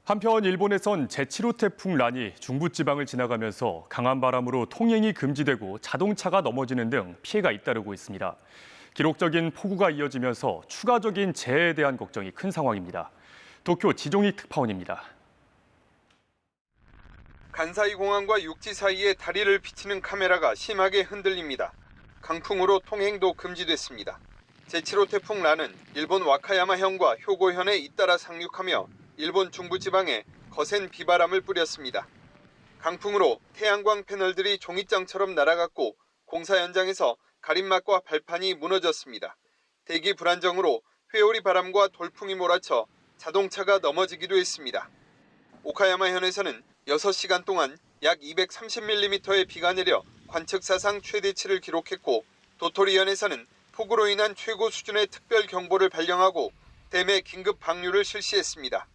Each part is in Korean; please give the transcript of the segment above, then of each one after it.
한편 일본에선 제7호 태풍 란이 중부지방을 지나가면서 강한 바람으로 통행이 금지되고 자동차가 넘어지는 등 피해가 잇따르고 있습니다. 기록적인 폭우가 이어지면서 추가적인 재해에 대한 걱정이 큰 상황입니다. 도쿄 지종익 특파원입니다. 간사이 공항과 육지 사이에 다리를 비치는 카메라가 심하게 흔들립니다. 강풍으로 통행도 금지됐습니다. 제7호 태풍 란은 일본 와카야마현과 효고현에 잇따라 상륙하며 일본 중부지방에 거센 비바람을 뿌렸습니다. 강풍으로 태양광 패널들이 종잇장처럼 날아갔고 공사 현장에서 가림막과 발판이 무너졌습니다. 대기 불안정으로 회오리 바람과 돌풍이 몰아쳐 자동차가 넘어지기도 했습니다. 오카야마현에서는 6시간 동안 약 230mm의 비가 내려 관측 사상 최대치를 기록했고 도토리현에서는 폭우로 인한 최고 수준의 특별 경보를 발령하고 댐에 긴급 방류를 실시했습니다.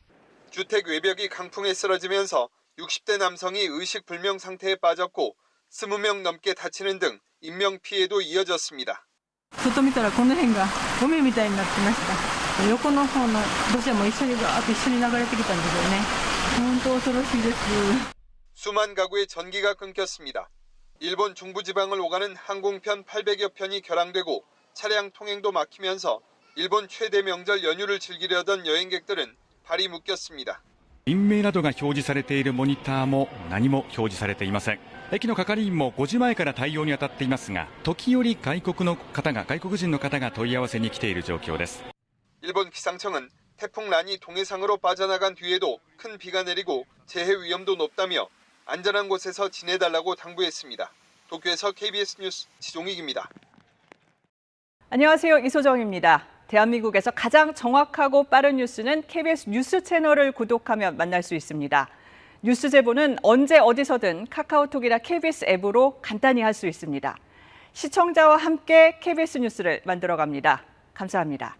주택 외벽이 강풍에 쓰러지면서 60대 남성이 의식불명 상태에 빠졌고 20명 넘게 다치는 등 인명피해도 이어졌습니다. 外見たらこの辺が海みたいになってました。横の方の土砂も一緒にガーッと一緒に流れてきたんですよね。本当恐ろしいです。 수만 가구의 전기가 끊겼습니다. 일본 중부지방을 오가는 항공편 800여 편이 결항되고 차량 통행도 막히면서 일본 최대 명절 연휴를 즐기려던 여행객들은 발이 묶였습니다. 便名などが表示されているモニターも何も表示されていません。駅の係員も5時前から対応に当たっていますが、時折外国人の方が問い合わせに来ている状況です。 일본 기상청은 태풍 란이 동해상으로 빠져나간 뒤에도 큰 비가 내리고 재해 위험도 높다며 안전한 곳에서 지내달라고 당부했습니다. 도쿄에서 KBS 뉴스 지종익입니다. 안녕하세요. 이소정입니다. 대한민국에서 가장 정확하고 빠른 뉴스는 KBS 뉴스 채널을 구독하면 만날 수 있습니다. 뉴스 제보는 언제 어디서든 카카오톡이나 KBS 앱으로 간단히 할 수 있습니다. 시청자와 함께 KBS 뉴스를 만들어갑니다. 감사합니다.